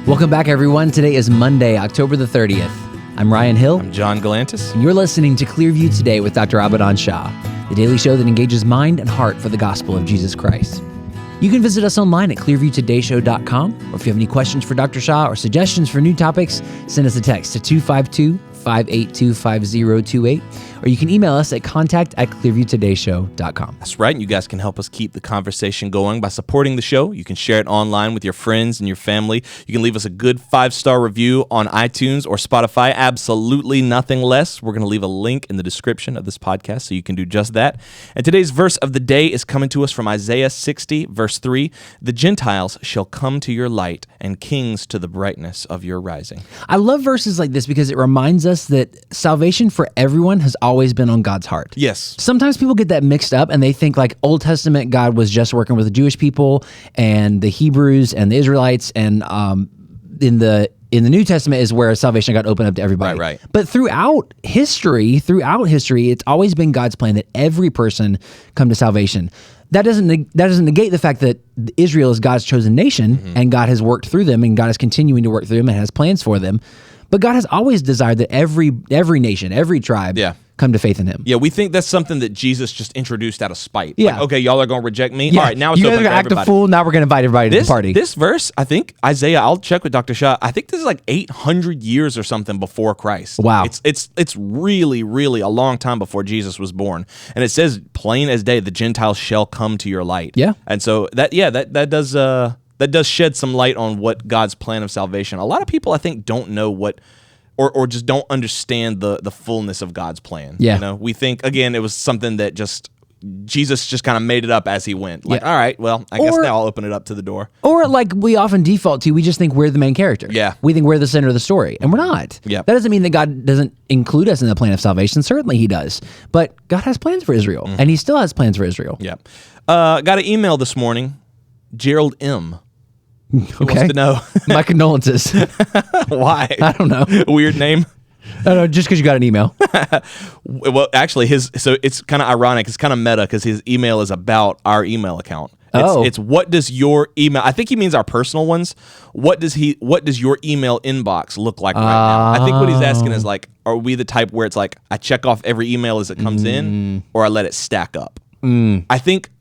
Welcome back, everyone. Today is Monday, October the 30th. I'm Ryan Hill. I'm John Galantis. And you're listening to Clearview Today with Dr. Abadan Shah, the daily show that engages mind and heart for the gospel of Jesus Christ. You can visit us online at clearviewtodayshow.com, or if you have any questions for Dr. Shah or suggestions for new topics, send us a text to 252-582-5028, or you can email us at contact@clearviewtodayshow.com. That's right, and you guys can help us keep the conversation going by supporting the show. You can share it online with your friends and your family. You can leave us a good 5-star review on iTunes or Spotify. Absolutely nothing less. We're going to leave a link in the description of this podcast so you can do just that. And today's verse of the day is coming to us from Isaiah 60, verse 3. The Gentiles shall come to your light, and kings to the brightness of your rising. I love verses like this because it reminds us that salvation for everyone has always been on God's heart. Yes. Sometimes people get that mixed up and they think like Old Testament God was just working with the Jewish people and the Hebrews and the Israelites, and in the New Testament is where salvation got opened up to everybody. Right. But throughout history, it's always been God's plan that every person come to salvation. That doesn't negate the fact that Israel is God's chosen nation, and God has worked through them, and God is continuing to work through them and has plans for them. But God has always desired that every nation, every tribe come to faith in him. Yeah, we think that's something that Jesus just introduced out of spite. Yeah. Like, okay, y'all are going to reject me? Yeah. All right, now it's you open guys for act a everybody. fool, now we're going to invite everybody to the party. This verse, I think, Isaiah, I'll check with Dr. Shah, I think this is like 800 years or something before Christ. Wow. It's really, really a long time before Jesus was born. And it says, plain as day, the Gentiles shall come to your light. Yeah. And so that does shed some light on what God's plan of salvation. A lot of people, I think, don't know what, or just don't understand the fullness of God's plan. Yeah. You know, we think, again, it was something that Jesus just kind of made it up as he went. Like, all right, well, I guess now I'll open it up to the door. Or like we often default to, we just think we're the main character. Yeah. We think we're the center of the story, and we're not. Yeah. That doesn't mean that God doesn't include us in the plan of salvation. Certainly he does. But God has plans for Israel, and he still has plans for Israel. Yeah. Got an email this morning, Gerald M. He wants to know. My condolences. Why? I don't know. Weird name. I don't know, just because you got an email. Well, actually, so it's kind of ironic. It's kind of meta because his email is about our email account. It's what does your email? I think he means our personal ones. What does your email inbox look like right now? I think what he's asking is like, are we the type where it's like I check off every email as it comes in, or I let it stack up? I think.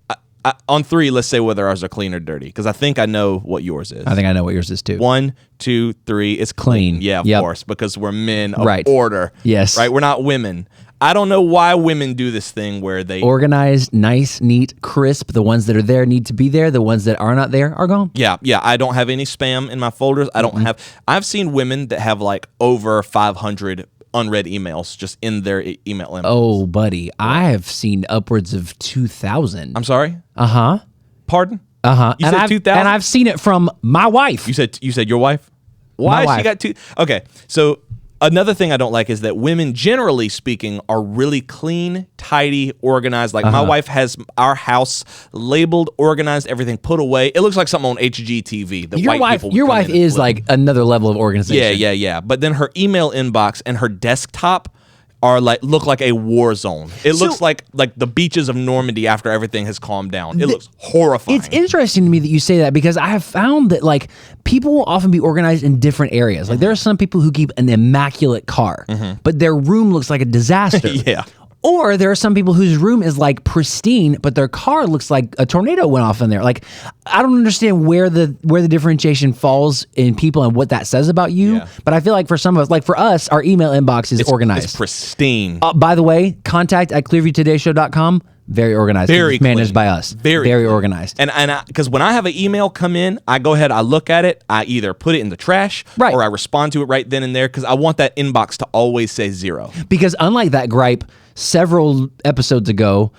On 3, let's say whether ours are clean or dirty, because I think I know what yours is. I think I know what yours is too. 1, 2, 3, it's clean. Yeah, of course, because we're men of order. Yes. Right? We're not women. I don't know why women do this thing where they... Organized, nice, neat, crisp. The ones that are there need to be there. The ones that are not there are gone. Yeah. I don't have any spam in my folders. I don't have... I've seen women that have like over 500 unread emails just in their email inbox. Oh, buddy. I have seen upwards of 2,000. I'm sorry? Uh-huh. Pardon? Uh-huh. You said 2,000? And I've seen it from my wife. You said your wife? Why My she got 2? Okay, so another thing I don't like is that women, generally speaking, are really clean, tidy, organized. Like my wife has our house labeled, organized, everything put away. It looks like something on HGTV. That Your wife is like another level of organization. Yeah. But then her email inbox and her desktop are look like a war zone. It looks like the beaches of Normandy after everything has calmed down. It looks horrifying. It's interesting to me that you say that, because I have found that like people will often be organized in different areas. Like there are some people who keep an immaculate car, but their room looks like a disaster. Yeah. Or there are some people whose room is like pristine, but their car looks like a tornado went off in there. Like, I don't understand where the differentiation falls in people and what that says about you. Yeah. But I feel like for some of us, like for us, our email inbox is organized. It's pristine. By the way, contact@clearviewtodayshow.com. Very organized. Very managed clean. by us. Very organized. And because when I have an email come in, I go ahead, I look at it, I either put it in the trash, or I respond to it right then and there, because I want that inbox to always say 0. Because unlike that gripe several episodes ago,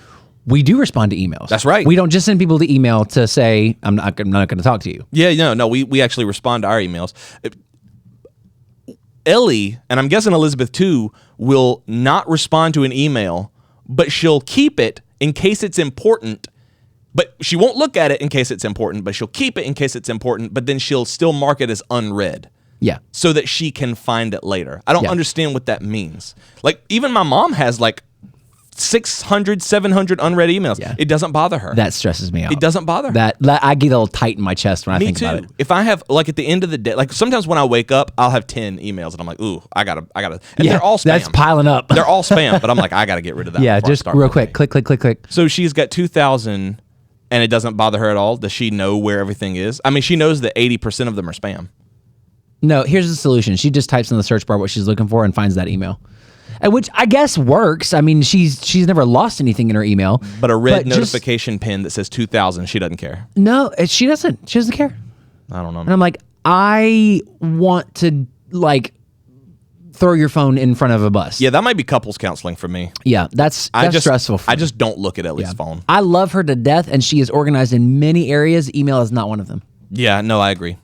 we do respond to emails. That's right. We don't just send people the email to say, I'm not going to talk to you. Yeah, no, we actually respond to our emails. Ellie, and I'm guessing Elizabeth too, will not respond to an email, but she'll keep it in case it's important. But she won't look at it in case it's important, but she'll keep it in case it's important, but then she'll still mark it as unread. Yeah. So that she can find it later. I don't understand what that means. Like, even my mom has like 600, 700 unread emails. Yeah. It doesn't bother her. That stresses me out. It doesn't bother her. That I get a little tight in my chest when I think about it. If I have, like, at the end of the day, like sometimes when I wake up, I'll have 10 emails and I'm like, ooh, I gotta, and they're all spam. That's piling up. They're all spam, but I'm like, I gotta get rid of that. Yeah, just real quick. Click. So she's got 2,000 and it doesn't bother her at all. Does she know where everything is? I mean, she knows that 80% of them are spam. No, here's the solution. She just types in the search bar what she's looking for and finds that email. And which I guess works. I mean, she's never lost anything in her email. But a red notification pin that says 2,000, she doesn't care. No, she doesn't. She doesn't care. I don't know. And I'm like, I want to, like, throw your phone in front of a bus. Yeah, that might be couples counseling for me. Yeah, that's stressful for me. I just don't look at Ellie's phone. I love her to death, and she is organized in many areas. Email is not one of them. Yeah, no, I agree.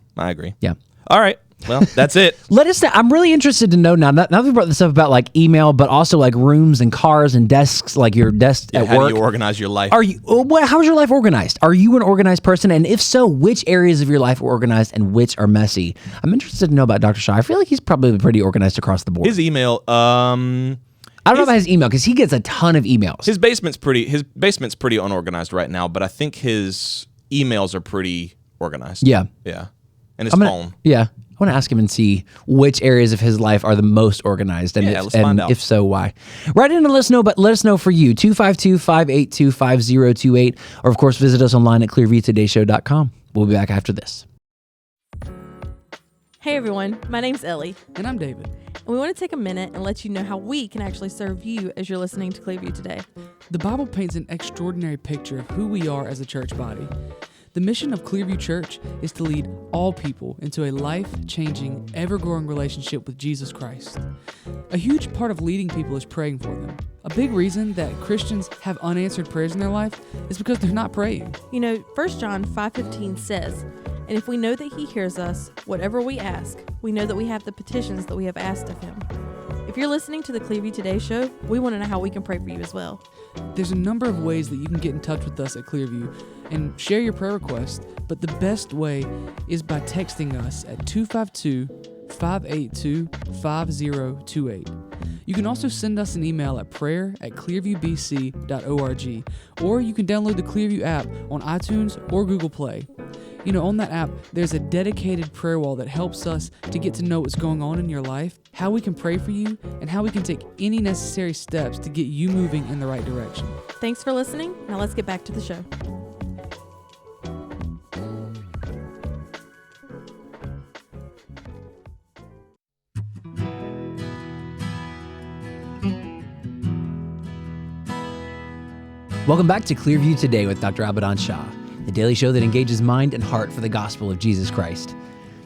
Yeah. All right. Well, that's it. Let us know. I'm really interested to know now that we brought this up about like email, but also like rooms and cars and desks, like your desk at work. How do you organize your life? How's your life organized? Are you an organized person? And if so, which areas of your life are organized and which are messy? I'm interested to know about Dr. Shah. I feel like he's probably pretty organized across the board. His email, I don't know about his email because he gets a ton of emails. His basement's pretty unorganized right now, but I think his emails are pretty organized. Yeah. Yeah. And his phone. Yeah. I want to ask him and see which areas of his life are the most organized, and, let's find out. If so, why. Write in and let us know, but let us know for you, 252-582-5028, or of course, visit us online at clearviewtodayshow.com. We'll be back after this. Hey everyone, my name's Ellie. And I'm David. And we want to take a minute and let you know how we can actually serve you as you're listening to Clearview today. The Bible paints an extraordinary picture of who we are as a church body. The mission of Clearview Church is to lead all people into a life-changing, ever-growing relationship with Jesus Christ. A huge part of leading people is praying for them. A big reason that Christians have unanswered prayers in their life is because they're not praying. You know, 1 John 5:15 says, "And if we know that he hears us, whatever we ask, we know that we have the petitions that we have asked of him." If you're listening to the Clearview Today show, we want to know how we can pray for you as well. There's a number of ways that you can get in touch with us at Clearview and share your prayer request, but the best way is by texting us at 252-582-5028. You can also send us an email at prayer@clearviewbc.org, or you can download the Clearview app on iTunes or Google Play. You know, on that app, there's a dedicated prayer wall that helps us to get to know what's going on in your life, how we can pray for you, and how we can take any necessary steps to get you moving in the right direction. Thanks for listening. Now let's get back to the show. Welcome back to Clearview Today with Dr. Abadan Shah, the daily show that engages mind and heart for the gospel of Jesus Christ.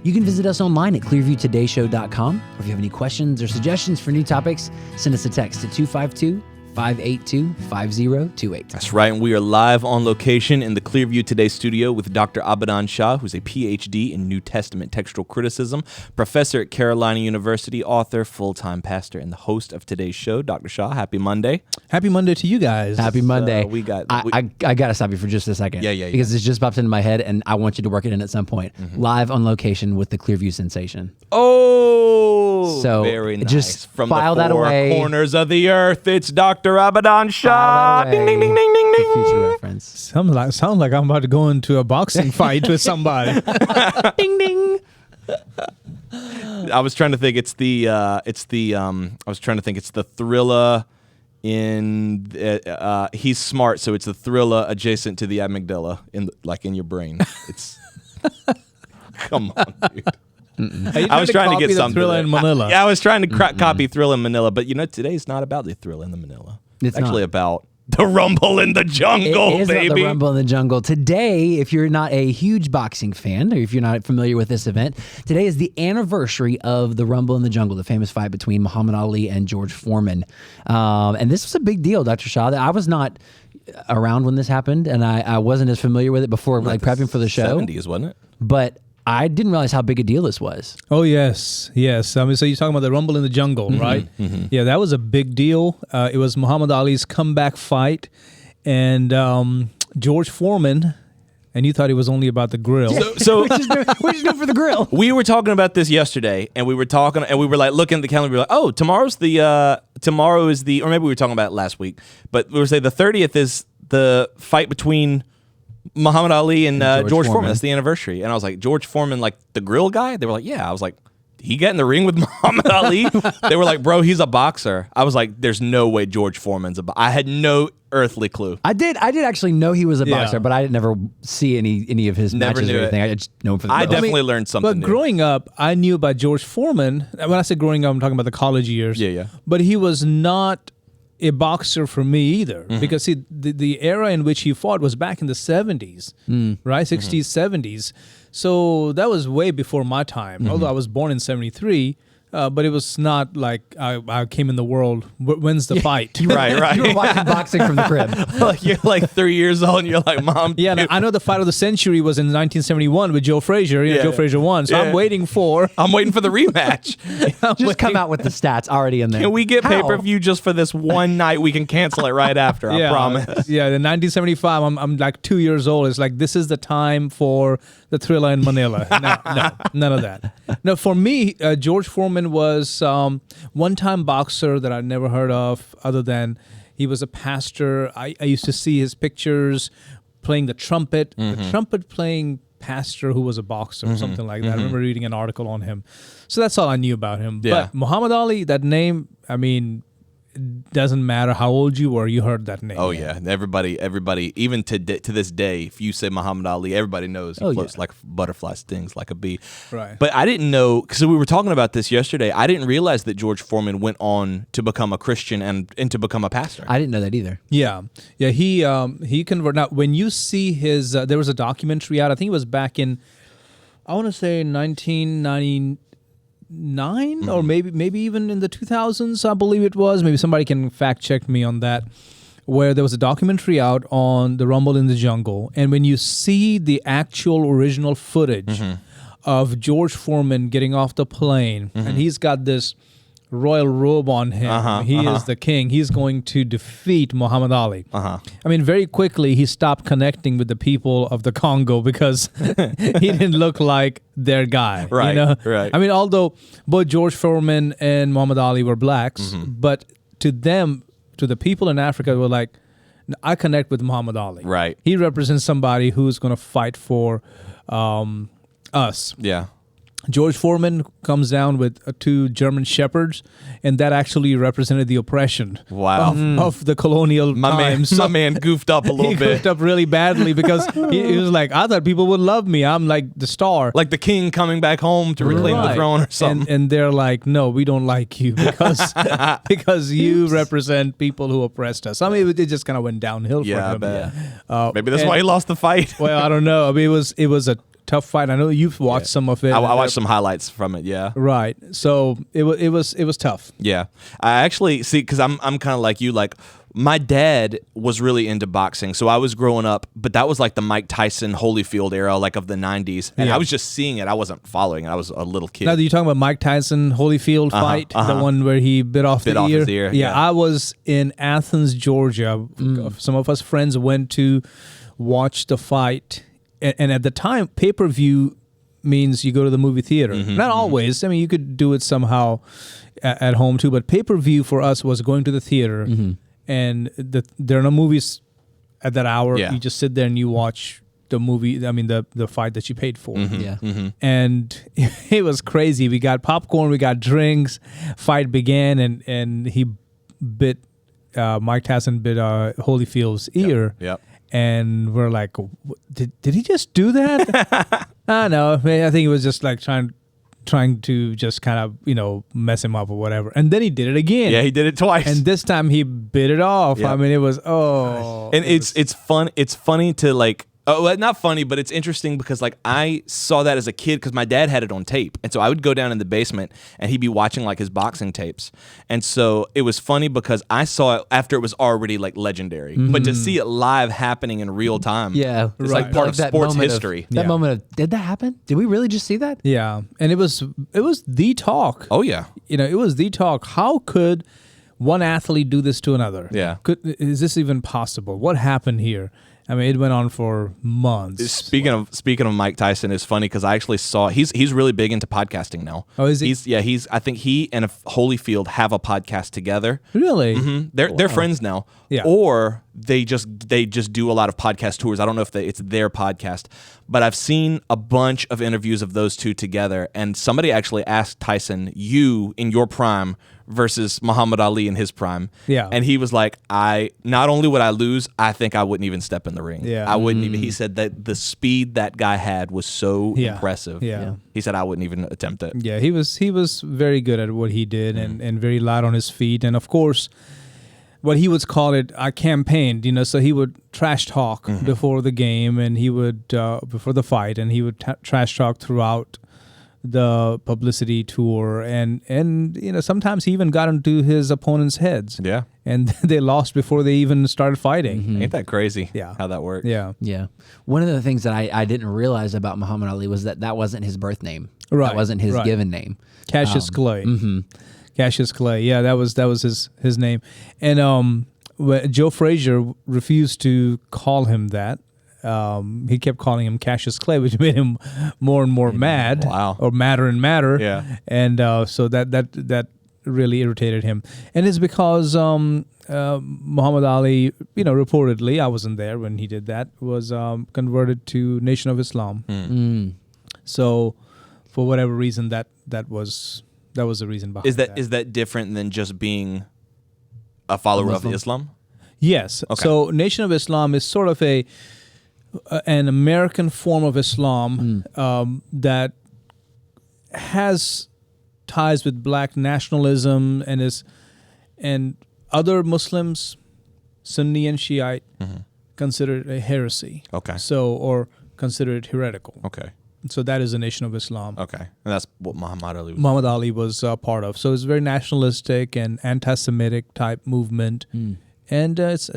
You can visit us online at clearviewtodayshow.com, or if you have any questions or suggestions for new topics, send us a text to 252-582-5028. That's right, and we are live on location in the Clearview Today studio with Dr. Abadan Shah, who's a PhD in New Testament textual criticism, professor at Carolina University, author, full-time pastor, and the host of today's show. Dr. Shah, happy Monday. Happy Monday to you guys. Happy Monday. I got to stop you for just a second. Yeah. Because it's just popped into my head, and I want you to work it in at some point. Mm-hmm. Live on location with the Clearview sensation. Oh, so very nice. Just from file the that four away. corners of the earth, it's Dr. Abadan Shah. Ding, ding, ding, ding, ding, ding. Future reference. Sounds like I'm about to go into a boxing fight with somebody. Ding, ding. I was trying to think. It's the Thrilla in. He's smart, so it's the Thrilla adjacent to the amygdala in your brain. It's. Come on, dude. I was trying to get something. Thrilla in Manila. I was trying to copy Thrilla in Manila, but today's not about the Thrilla in the Manila. It's actually not. About the Rumble in the Jungle, it is baby. About the Rumble in the Jungle. Today, if you're not a huge boxing fan, or if you're not familiar with this event, today is the anniversary of the Rumble in the Jungle, the famous fight between Muhammad Ali and George Foreman. And this was a big deal, Dr. Shah. I was not around when this happened, and I wasn't as familiar with it before, prepping for the show. 70s, wasn't it? But I didn't realize how big a deal this was. Oh, yes. I mean, so you're talking about the Rumble in the Jungle, right? Mm-hmm. Yeah, that was a big deal. It was Muhammad Ali's comeback fight. And George Foreman and you thought it was only about the grill. So we just do it for the grill. we were talking about this yesterday, and we were like looking at the calendar. We were like, oh, tomorrow is the, or maybe we were talking about it last week, but we were saying the 30th is the fight between Muhammad Ali and George Foreman. That's the anniversary. And I was like, George Foreman, like the grill guy? They were like, yeah. I was like, he got in the ring with Muhammad Ali? They were like, bro, he's a boxer. I was like, there's no way George Foreman's a boxer. I had no earthly clue. I did actually know he was a boxer, but I did never see any of his matches or anything. I just know him for the I definitely learned something But new. growing up, I knew about George Foreman. When I say growing up, I'm talking about the college years. Yeah. But he was not a boxer for me either, because see, the era in which he fought was back in the 70s, right? 60s, 70s. So that was way before my time, although I was born in 73. But it was not like I came in the world. When's the fight? Right. You were watching boxing from the crib. Like you're like 3 years old and you're like, Mom. Yeah, no, I know the fight of the century was in 1971 with Joe Frazier. Yeah. Joe Frazier won. So Yeah. I'm waiting for I'm waiting for the rematch. Just come out with the stats already in there. Can we get How? pay-per-view just for this one night? We can cancel it right after. I promise. Yeah, in 1975, I'm like 2 years old. It's like, this is the time for the Thriller in Manila. No, none of that. No, for me, George Foreman was one-time boxer that I'd never heard of, other than he was a pastor. I used to see his pictures playing the trumpet playing pastor who was a boxer or something like that. I remember reading an article on him. So that's all I knew about him. Yeah. But Muhammad Ali, that name, I mean, it doesn't matter how old you were, you heard that name. Oh yeah, everybody, even to this day, if you say Muhammad Ali, everybody knows he floats like a butterfly, stings like a bee. Right. But I didn't know, because we were talking about this yesterday. I didn't realize that George Foreman went on to become a Christian and to become a pastor. I didn't know that either. Yeah. He converted. Now, when you see his, there was a documentary out. I think it was back in, I want to say 1999 or maybe even in the 2000s. I believe it was. Maybe somebody can fact check me on that. Where there was a documentary out on the Rumble in the Jungle, and when you see the actual original footage of George Foreman getting off the plane, and he's got this royal robe on him. He is the king. He's going to defeat Muhammad Ali. I mean, very quickly, he stopped connecting with the people of the Congo because he didn't look like their guy. Right, you know? right. I mean, although both George Foreman and Muhammad Ali were blacks, but to them, to the people in Africa, were like, I connect with Muhammad Ali. Right. He represents somebody who's going to fight for us. Yeah. George Foreman comes down with two German shepherds, and that actually represented the oppression of the colonial times. My man goofed up a little He bit. goofed up really badly because he was like, I thought people would love me. I'm like the star. Like the king coming back home to reclaim the throne or something. And they're like, no, we don't like you because you represent people who oppressed us. I mean, it just kind of went downhill for him. I bet. Maybe that's why he lost the fight. Well, I don't know. I mean, it was a tough fight. I know you've watched some of it. I watched some highlights from it. Yeah. Right. So it was tough. Yeah. I actually see, because I'm kind of like you. Like my dad was really into boxing, so I was growing up, but that was like the Mike Tyson Holyfield era, like of the 90s, and I was just seeing it. I wasn't following it. I was a little kid. Now, are you talking about Mike Tyson Holyfield fight, the one where he bit off his ear? Yeah, I was in Athens, Georgia. Some of us friends went to watch the fight. And at the time, pay-per-view means you go to the movie theater. Not always. I mean, you could do it somehow at home too. But pay-per-view for us was going to the theater, and there are no movies at that hour. Yeah. You just sit there and you watch the movie. I mean, the fight that you paid for. And it was crazy. We got popcorn. We got drinks. Fight began, and he bit Mike Tyson bit Holyfield's ear. Yep. And we're like, did he just do that? I know. I think he was just like trying to just kind of, mess him up or whatever. And then he did it again. Yeah, he did it twice. And this time he bit it off. Yep. I mean, it was, And it's fun. It's funny to like, not funny, but it's interesting because like I saw that as a kid because my dad had it on tape. And so I would go down in the basement and he'd be watching like his boxing tapes. And so it was funny because I saw it after it was already like legendary. But to see it live happening in real time, it's like part of sports history. That moment of, did that happen? Did we really just see that? Yeah. And it was the talk. Oh, yeah. It was the talk. How could one athlete do this to another? Yeah. Is this even possible? What happened here? I mean, it went on for months. Speaking of Mike Tyson, it's funny because I actually saw he's really big into podcasting now. Oh, is he? I think he and Holyfield have a podcast together. Really? Mm-hmm. They're friends now. Yeah. Or they just do a lot of podcast tours. I don't know if it's their podcast, but I've seen a bunch of interviews of those two together. And somebody actually asked Tyson, "You in your prime versus Muhammad Ali in his prime." Yeah. And he was like, not only would I lose, I think I wouldn't even step in the ring. Yeah. I wouldn't even. He said that the speed that guy had was so impressive. Yeah. He said I wouldn't even attempt it. Yeah, he was very good at what he did and very light on his feet. And of course, what he would call it, I campaigned, so he would trash talk before the game and he would, before the fight, and he would trash talk throughout the publicity tour. And sometimes he even got into his opponent's heads. Yeah. And they lost before they even started fighting. Ain't that crazy? Yeah. How that works? Yeah. Yeah. One of the things that I didn't realize about Muhammad Ali was that wasn't his birth name. Right, That wasn't his right. given name. Cassius Clay. Cassius Clay. Yeah, that was his name. And Joe Frazier refused to call him that. He kept calling him Cassius Clay, which made him more and more mad. Wow. Or madder and madder. Yeah. And so that really irritated him. And it's because Muhammad Ali, reportedly, I wasn't there when he did that, was converted to Nation of Islam. So for whatever reason, that was the reason behind that. Is that different than just being a follower of Islam? Yes. Okay. So Nation of Islam is sort of an American form of Islam that has ties with black nationalism and other Muslims, Sunni and Shiite, consider it a heresy. Okay. Or consider it heretical. Okay. So that is the Nation of Islam. Okay. And that's what Muhammad Ali was. Muhammad Ali was part of. So it's very nationalistic and anti-Semitic type movement, and that's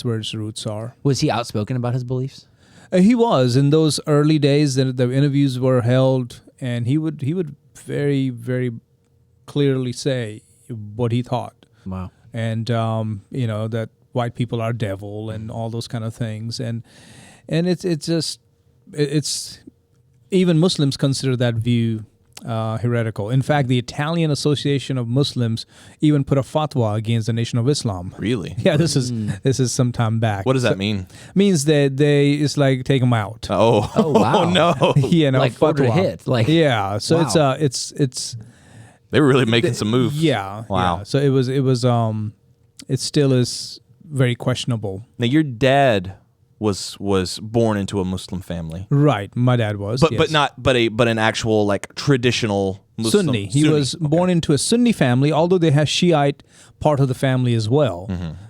where its roots are. Was he outspoken about his beliefs? He was in those early days. The interviews were held, and he would very, very clearly say what he thought. Wow. And that white people are devil and all those kind of things, and it's even Muslims consider that view heretical. In fact, the Italian Association of Muslims even put a fatwa against the Nation of Islam. Really? Yeah, this is some time back. What does that mean? Means that it's like take them out. Oh wow. Oh, no. Like order to hit. Like yeah. So wow. it's They were really making some moves. Yeah. Wow. Yeah. So it still is very questionable. Now your dad was born into a Muslim family. Right, my dad was. But an actual like traditional Muslim. Sunni. He was born into a Sunni family, although they have Shiite part of the family as well.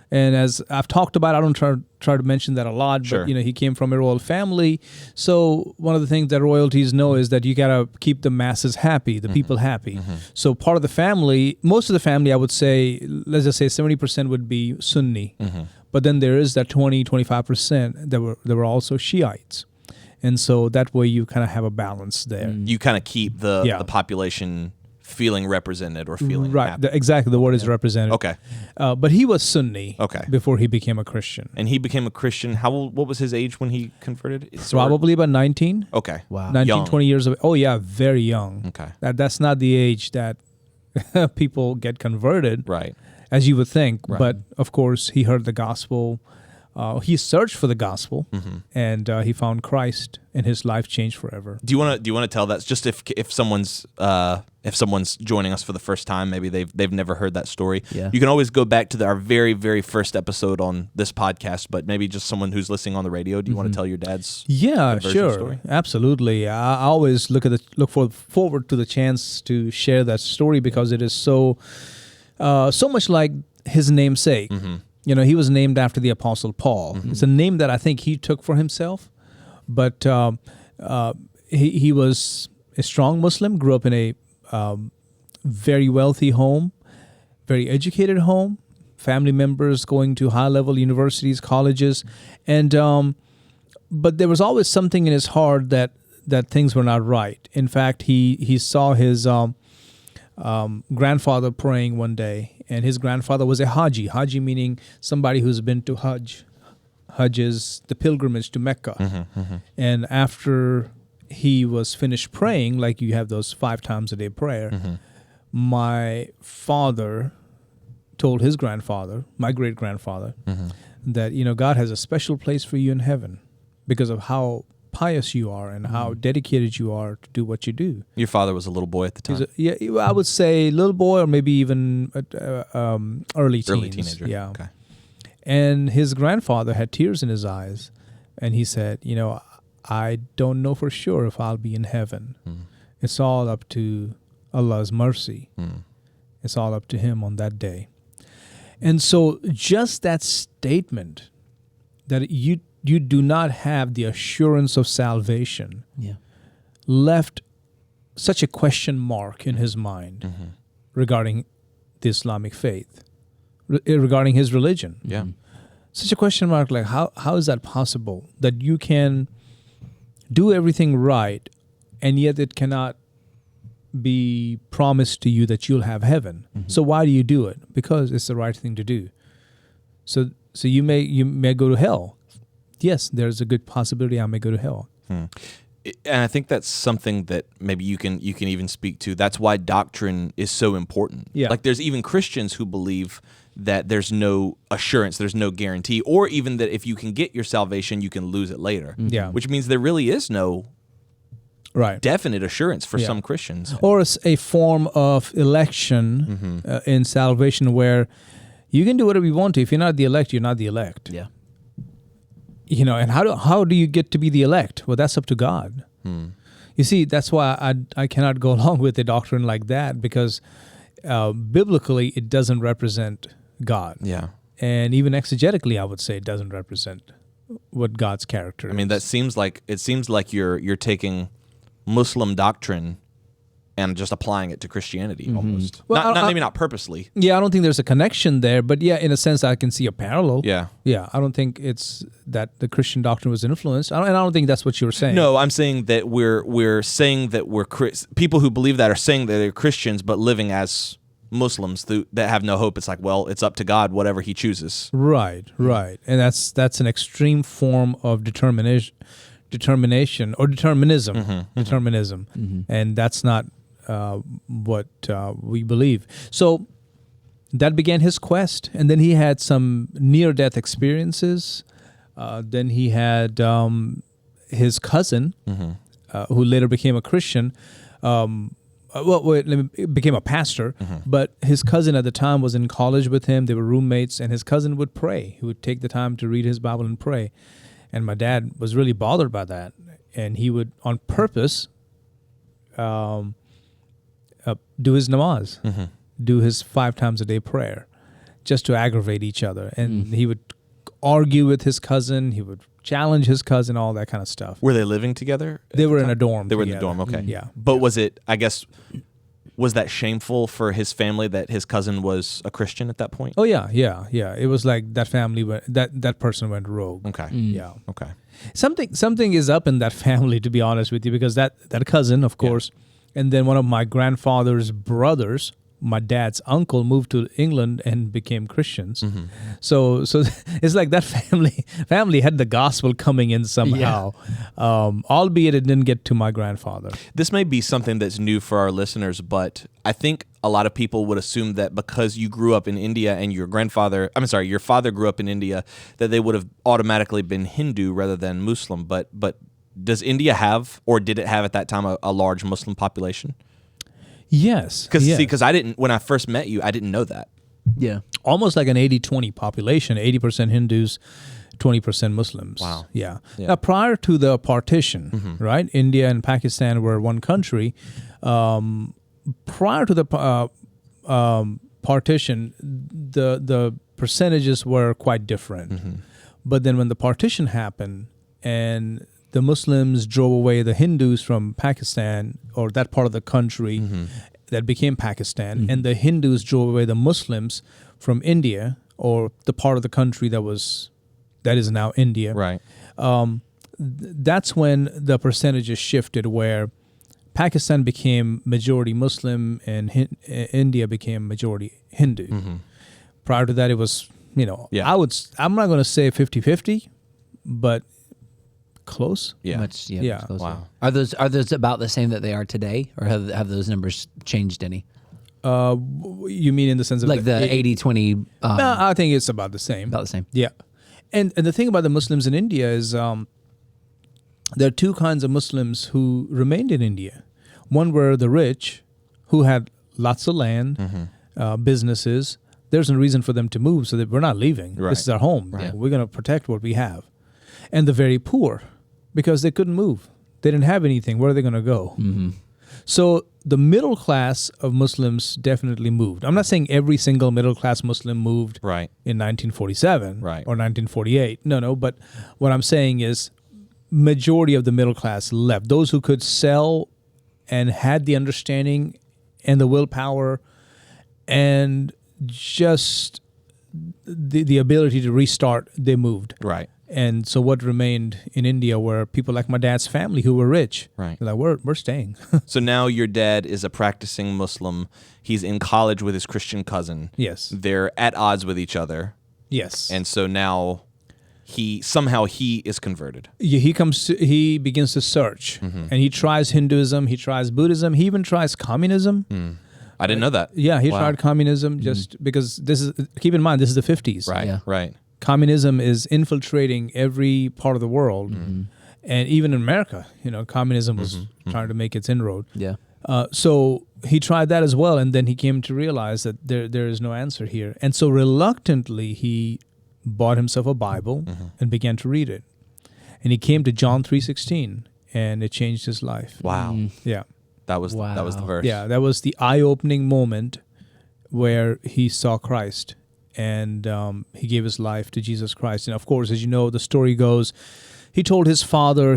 And as I've talked about, I don't try to mention that a lot, but Sure. he came from a royal family. So one of the things that royalties know is that you gotta keep the masses happy, the people happy. So part of the family, most of the family, I would say, let's just say 70% would be Sunni. But then there is that 20-25% that were also Shiites. And so that way you kind of have a balance there. You kind of keep the population feeling represented or feeling Right, happy. exactly. The word is represented. Okay. But he was Sunni before he became a Christian. And he became a Christian. What was his age when he converted? Probably about 19. Okay. Wow. 19, Young. 20 years of. Oh, yeah, very young. Okay. That's not the age that people get converted, Right. as you would think. Right. But, of course, he heard the gospel. He searched for the gospel, and he found Christ, and his life changed forever. Do you want to tell that? Just if someone's joining us for the first time, maybe they've never heard that story. Yeah. You can always go back to our very, very first episode on this podcast, but maybe just someone who's listening on the radio. Do you want to tell your dad's conversion Sure, story? Absolutely. I always look forward to the chance to share that story because it is so much like his namesake. He was named after the Apostle Paul. It's a name that I think he took for himself, but he was a strong Muslim, grew up in a very wealthy home, very educated home, family members going to high-level universities, colleges, and but there was always something in his heart that things were not right. In fact, he saw his grandfather praying one day, and his grandfather was a Haji. Haji meaning somebody who's been to Hajj, Hajj's, the pilgrimage to Mecca. And after he was finished praying, like you have those 5 times a day prayer, my father told his grandfather, my great-grandfather, that, God has a special place for you in heaven because of how pious you are and how dedicated you are to do what you do. Your father was a little boy at the time. I would say little boy or maybe even early teens. Early teenager. Yeah. Okay. And his grandfather had tears in his eyes, and he said, I don't know for sure if I'll be in heaven. It's all up to Allah's mercy. It's all up to him on that day. And so just that statement that you do not have the assurance of salvation left such a question mark in his mind regarding the Islamic faith, regarding his religion. Yeah. Such a question mark, like how is that possible that you can do everything right and yet it cannot be promised to you that you'll have heaven. So why do you do it? Because it's the right thing to do. So you may go to hell. Yes, there's a good possibility I may go to hell. And I think that's something that maybe you can even speak to. That's why doctrine is so important. Yeah. Like there's even Christians who believe that there's no assurance, there's no guarantee, or even that if you can get your salvation, you can lose it later. Yeah. Which means there really is no definite assurance for some Christians. Or a form of election in salvation where you can do whatever you want to. If you're not the elect, you're not the elect. Yeah. And how do you get to be the elect? Well, that's up to God. You see, that's why I cannot go along with a doctrine like that because biblically it doesn't represent God. Yeah. And even exegetically, I would say it doesn't represent what God's character is. I mean, it seems like you're taking Muslim doctrine and just applying it to Christianity almost. Well, Maybe not purposely. Yeah, I don't think there's a connection there, but yeah, in a sense, I can see a parallel. Yeah. Yeah, I don't think it's that the Christian doctrine was influenced. And I don't think that's what you were saying. No, I'm saying that we're saying that people who believe that are saying that they're Christians but living as Muslims that have no hope. It's like, well, it's up to God, whatever He chooses. Right. And that's an extreme form of determination or determinism. And that's not what we believe. So that began his quest, and then he had some near-death experiences. Then he had his cousin, who later became a Christian. Became a pastor, but his cousin at the time was in college with him. They were roommates, and his cousin would pray. He would take the time to read his Bible and pray. And my dad was really bothered by that, and he would, on purpose, do his namaz, do his 5 times a day prayer, just to aggravate each other. And he would argue with his cousin. He would challenge his cousin, all that kind of stuff. Were they living together? They were in a dorm. They were in the dorm, okay. Yeah. But was it, I guess, was that shameful for his family that his cousin was a Christian at that point? Oh, yeah. It was like that family, that person went rogue. Okay. Yeah. Okay. Something is up in that family, to be honest with you, because that cousin, of course, and then one of my grandfather's brothers, my dad's uncle, moved to England and became Christians. So it's like that family had the gospel coming in somehow, albeit it didn't get to my grandfather. This may be something that's new for our listeners, but I think a lot of people would assume that because you grew up in India and your father grew up in India, that they would have automatically been Hindu rather than Muslim. But does India have, or did it have at that time, a large Muslim population? Yes. Because I didn't, when I first met you, I didn't know that. Yeah. Almost like an 80-20 population, 80% Hindus, 20% Muslims. Wow. Yeah. Yeah. Now, prior to the partition, right, India and Pakistan were one country. Prior to the partition, the percentages were quite different. But then when the partition happened and the Muslims drove away the Hindus from Pakistan, or that part of the country that became Pakistan, and the Hindus drove away the Muslims from India, or the part of the country that is now India. Right. That's when the percentages shifted, where Pakistan became majority Muslim and India became majority Hindu. Prior to that, it was, I'm not going to say 50-50, but close. Yeah. Much, yeah. Yeah. Much closer. Wow. Are those about the same that they are today, or have those numbers changed any? You mean in the sense of Like the 80-20? No, I think it's about the same. About the same. Yeah, and the thing about the Muslims in India is there are two kinds of Muslims who remained in India. One were the rich, who had lots of land, businesses. There's no reason for them to move, so that we're not leaving. Right. This is our home. Right. We're going to protect what we have. And the very poor, because they couldn't move. They didn't have anything. Where are they going to go? Mm-hmm. So the middle class of Muslims definitely moved. I'm not saying every single middle class Muslim moved Right. in 1947 Right. or 1948. No. But what I'm saying is majority of the middle class left. Those who could sell and had the understanding and the willpower and just the ability to restart, they moved. Right. And so what remained in India were people like my dad's family who were rich. Right. They're like, we're staying. So now your dad is a practicing Muslim. He's in college with his Christian cousin. Yes. They're at odds with each other. Yes. And so now he is converted. He begins to search, and he tries Hinduism, he tries Buddhism, he even tries communism. I didn't know that. Yeah, he Wow. tried communism just because keep in mind, this is the 50s. Right. Yeah. Right. Communism is infiltrating every part of the world. And even in America, communism was trying to make its inroad. Yeah. So he tried that as well, and then he came to realize that there is no answer here. And so reluctantly, he bought himself a Bible and began to read it. And he came to John 3:16, and it changed his life. Wow. Yeah. That was the verse. Yeah, that was the eye-opening moment where he saw Christ, and he gave his life to Jesus Christ. And of course, as you know, the story goes, he told his father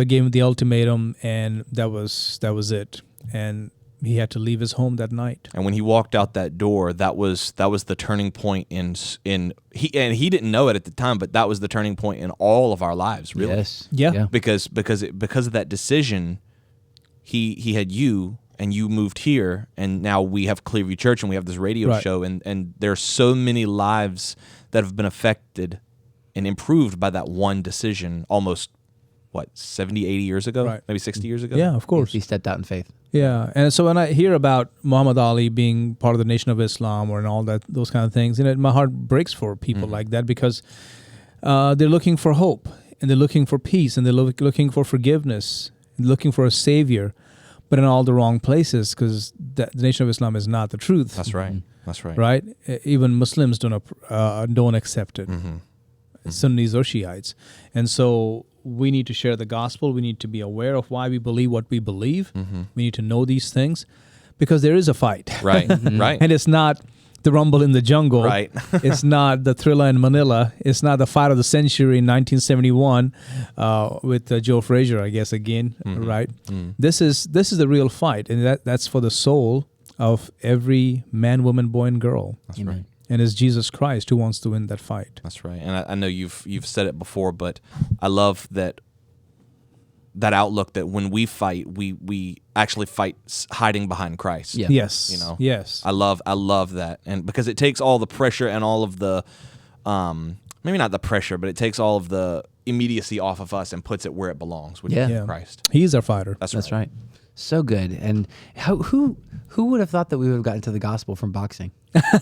gave him the ultimatum, and that was it. And he had to leave his home that night. And when he walked out that door, that was the turning point he didn't know it at the time, but that was the turning point in all of our lives, really. Yes. Yeah. Because of that decision, he had you, and you moved here, and now we have Clearview Church, and we have this radio Right. show, and there are so many lives that have been affected and improved by that one decision almost, 70, 80 years ago? Right. Maybe 60 years ago? Yeah, of course. He stepped out in faith. Yeah, and so when I hear about Muhammad Ali being part of the Nation of Islam and all that, those kind of things, my heart breaks for people like that, because they're looking for hope, and they're looking for peace, and they're looking for forgiveness, looking for a savior, but in all the wrong places, because the Nation of Islam is not the truth. That's right. That's right. Right? Even Muslims don't accept it. Sunnis or Shiites. And so we need to share the gospel. We need to be aware of why we believe what we believe. We need to know these things, because there is a fight. Right. Right. And it's not the rumble in the jungle. Right. It's not the thriller in Manila. It's not the fight of the century in 1971 with Joe Frazier, I guess, again. Right. This is the real fight, and that's for the soul of every man, woman, boy, and girl. That's right. And it's Jesus Christ who wants to win that fight. That's right. And I know you've said it before, but I love that outlook that when we fight, we actually fight hiding behind Christ. Yeah. Yes. Yes. I love that. And because it takes all the pressure and all of the maybe not the pressure, but it takes all of the immediacy off of us and puts it where it belongs, which is Christ. He's our fighter. That's right. So good. And who would have thought that we would have gotten to the gospel from boxing?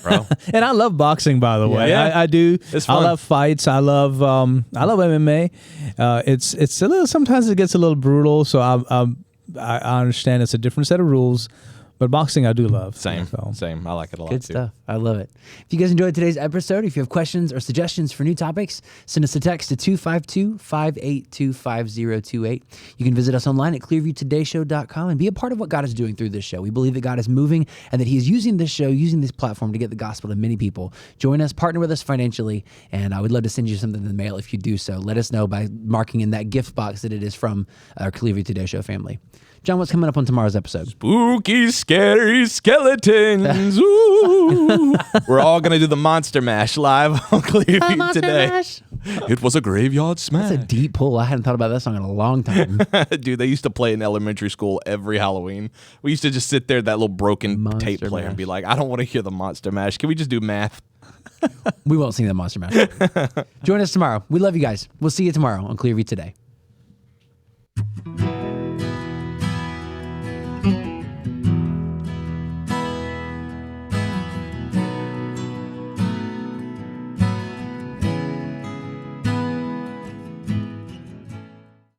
Bro. And I love boxing, by the way. Yeah. I do. It's fun. I love fights. I love MMA. It's a little. Sometimes it gets a little brutal. So I understand it's a different set of rules. But boxing, I do love. Same. So. Same. I like it a lot Good too. stuff. I love it. If you guys enjoyed today's episode, if you have questions or suggestions for new topics, send us a text to 252-582-5028. You can visit us online at clearviewtodayshow.com and be a part of what God is doing through this show. We believe that God is moving and that He is using this show, using this platform to get the gospel to many people. Join us, partner with us financially, and I would love to send you something in the mail if you do so. Let us know by marking in that gift box that it is from our Clearview Today Show family. John, what's coming up on tomorrow's episode? Spooky, scary skeletons. Ooh. We're all going to do the Monster Mash live on Clearview today. Mash. It was a graveyard smash. That's a deep pull. I hadn't thought about that song in a long time. Dude, they used to play in elementary school every Halloween. We used to just sit there, that little broken Monster tape player, and Mash. be like, I don't want to hear the Monster Mash. Can we just do math? We won't sing the Monster Mash. Join us tomorrow. We love you guys. We'll see you tomorrow on Clearview Today.